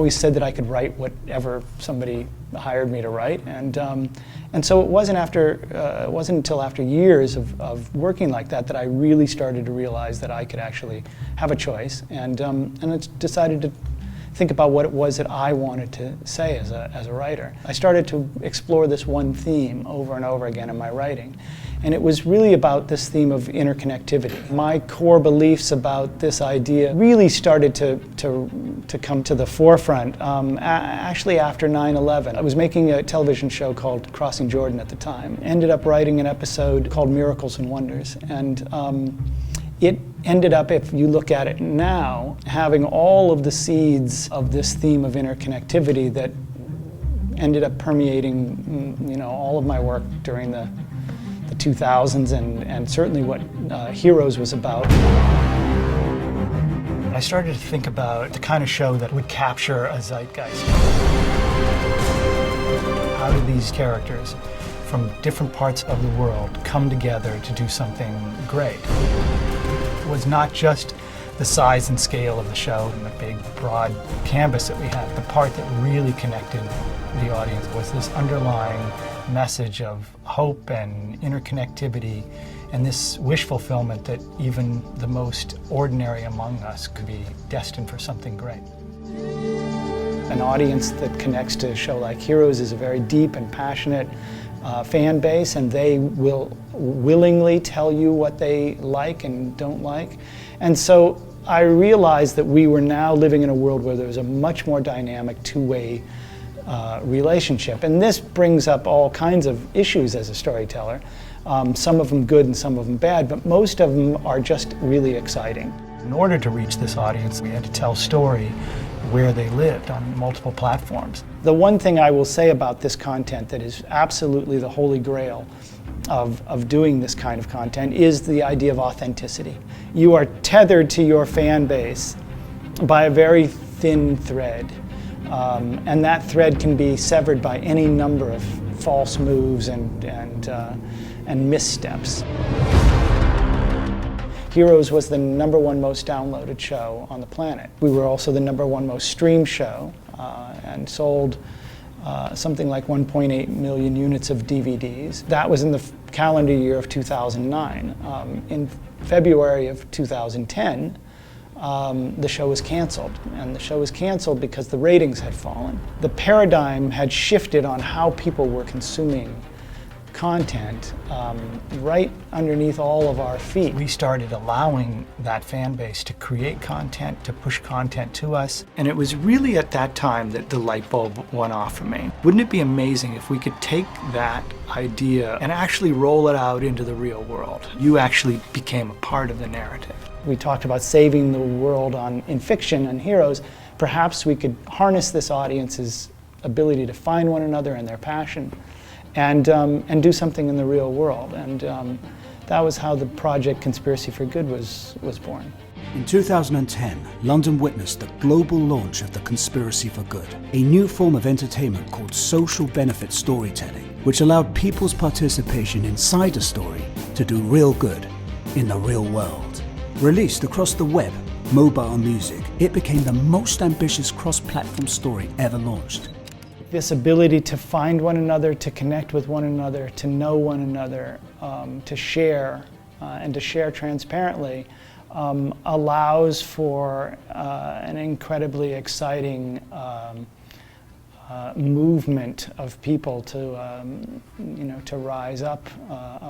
always said that I could write whatever somebody hired me to write, and so it wasn't until after years of working like that that I really started to realize that I could actually have a choice, and I decided to think about what it was that I wanted to say as a writer. I started to explore this one theme over and over again in my writing, and it was really about this theme of interconnectivity. My core beliefs about this idea really started to come to the forefront actually after 9/11. I was making a television show called Crossing Jordan at the time. Ended up writing an episode called Miracles and Wonders, and it ended up, if you look at it now, having all of the seeds of this theme of interconnectivity that ended up permeating, all of my work during the 2000s and certainly what Heroes was about. I started to think about the kind of show that would capture a zeitgeist. How do these characters from different parts of the world come together to do something great? It was not just the size and scale of the show and the big, broad canvas that we had. The part that really connected the audience was this underlying message of hope and interconnectivity and this wish fulfillment that even the most ordinary among us could be destined for something great. An audience that connects to a show like Heroes is a very deep and passionate fan base, and they will willingly tell you what they like and don't like. And so I realized that we were now living in a world where there was a much more dynamic two-way relationship. And this brings up all kinds of issues as a storyteller, some of them good and some of them bad, but most of them are just really exciting. In order to reach this audience, we had to tell story where they lived on multiple platforms. The one thing I will say about this content that is absolutely the holy grail of doing this kind of content is the idea of authenticity. You are tethered to your fan base by a very thin thread, and that thread can be severed by any number of false moves and missteps. Heroes was the #1 most downloaded show on the planet. We were also the #1 most streamed show and sold something like 1.8 million units of DVDs. That was in the calendar year of 2009. In February of 2010, the show was canceled. And the show was canceled because the ratings had fallen. The paradigm had shifted on how people were consuming content right underneath all of our feet. We started allowing that fan base to create content, to push content to us, and it was really at that time that the light bulb went off for me. Wouldn't it be amazing if we could take that idea and actually roll it out into the real world? You actually became a part of the narrative. We talked about saving the world in fiction and Heroes. Perhaps we could harness this audience's ability to find one another and their passion and do something in the real world. And that was how the project Conspiracy for Good was born. In 2010, London witnessed the global launch of the Conspiracy for Good, a new form of entertainment called social benefit storytelling, which allowed people's participation inside a story to do real good in the real world. Released across the web, mobile and music, it became the most ambitious cross-platform story ever launched. This ability to find one another, to connect with one another, to know one another, to share, and to share transparently, allows for an incredibly exciting movement of people to rise up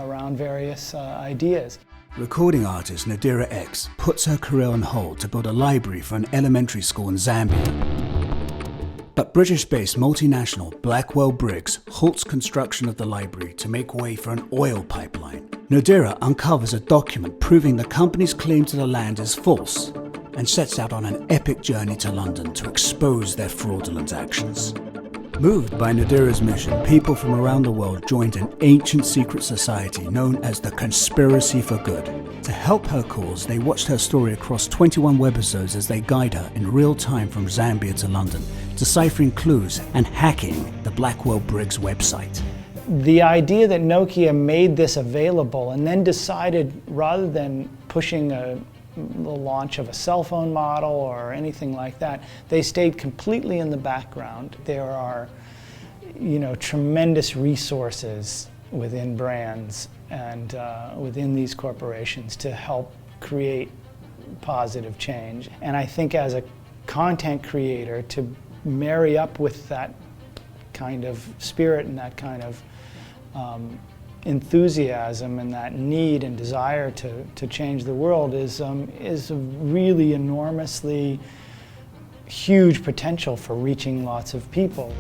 around various ideas. Recording artist Nadira X puts her career on hold to build a library for an elementary school in Zambia. But British-based multinational Blackwell Briggs halts construction of the library to make way for an oil pipeline. Nadira uncovers a document proving the company's claim to the land is false and sets out on an epic journey to London to expose their fraudulent actions. Moved by Nadira's mission, people from around the world joined an ancient secret society known as the Conspiracy for Good. To help her cause, they watched her story across 21 webisodes as they guide her in real time from Zambia to London, deciphering clues and hacking the Blackwell Briggs website. The idea that Nokia made this available and then decided, rather than pushing the launch of a cell phone model or anything like that. They stayed completely in the background. There are, tremendous resources within brands and within these corporations to help create positive change. And I think as a content creator, to marry up with that kind of spirit and that kind of enthusiasm and that need and desire to change the world is a really enormously huge potential for reaching lots of people.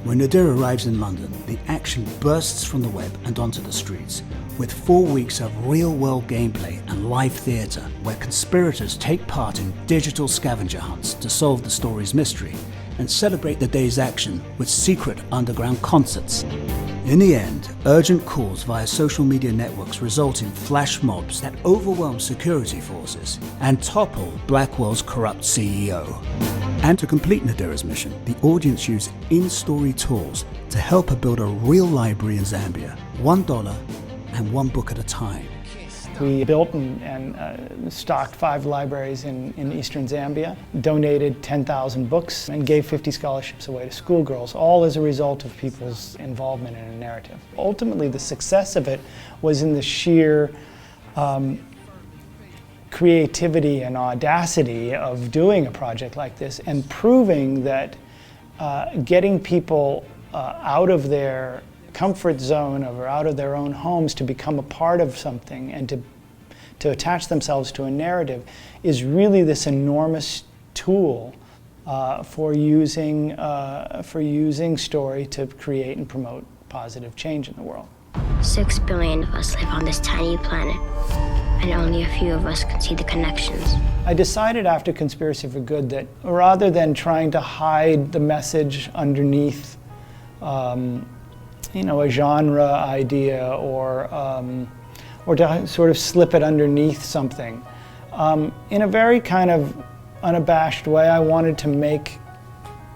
When Nadira arrives in London, the action bursts from the web and onto the streets, with 4 weeks of real-world gameplay and live theatre, where conspirators take part in digital scavenger hunts to solve the story's mystery and celebrate the day's action with secret underground concerts. In the end, urgent calls via social media networks result in flash mobs that overwhelm security forces and topple Blackwell's corrupt CEO. And to complete Nadira's mission, the audience use in-story tools to help her build a real library in Zambia, $1 and one book at a time. We built and stocked 5 libraries in eastern Zambia, donated 10,000 books, and gave 50 scholarships away to schoolgirls, all as a result of people's involvement in a narrative. Ultimately, the success of it was in the sheer creativity and audacity of doing a project like this and proving that getting people out of their comfort zone or out of their own homes to become a part of something and to attach themselves to a narrative is really this enormous tool for using story to create and promote positive change in the world. 6 billion of us live on this tiny planet, and only a few of us can see the connections. I decided after Conspiracy for Good that rather than trying to hide the message underneath a genre idea or to sort of slip it underneath something. In a very kind of unabashed way, I wanted to make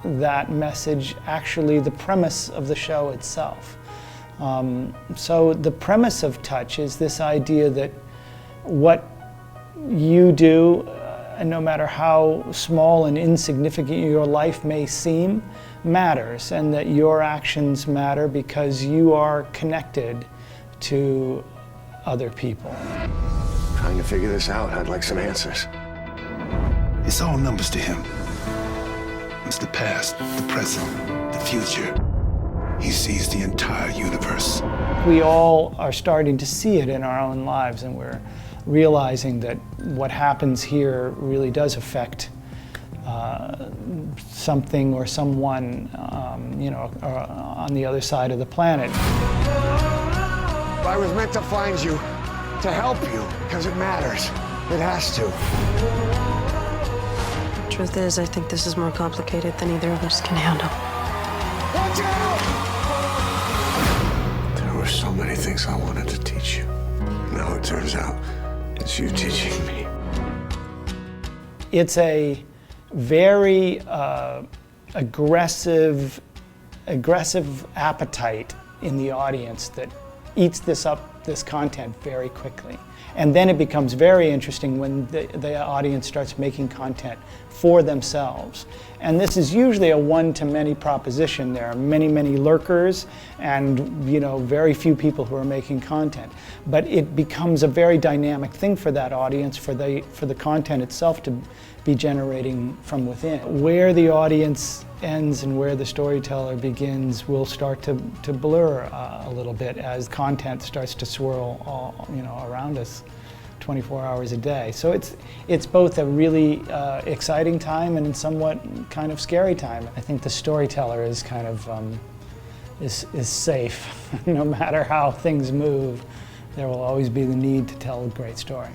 that message actually the premise of the show itself. So the premise of Touch is this idea that what you do, and no matter how small and insignificant your life may seem, matters, and that your actions matter because you are connected to other people. Trying to figure this out, I'd like some answers. It's all numbers to him. It's the past, the present, the future. He sees the entire universe. We all are starting to see it in our own lives, and we're realizing that what happens here really does affect something or someone, on the other side of the planet. I was meant to find you, to help you, because it matters. It has to. Truth is, I think this is more complicated than either of us can handle. Watch out! There were so many things I wanted to teach you. Now it turns out it's you teaching me. It's a very aggressive appetite in the audience that eats this content very quickly. And then it becomes very interesting when the audience starts making content for themselves. And this is usually a one-to-many proposition. There are many, many lurkers and very few people who are making content. But it becomes a very dynamic thing for that audience, for the content itself to be generating from within. Where the audience ends and where the storyteller begins will start to blur a little bit as content starts to swirl around us 24 hours a day. So it's both a really exciting time and somewhat kind of scary time. I think the storyteller is kind of is safe. No matter how things move, there will always be the need to tell a great story.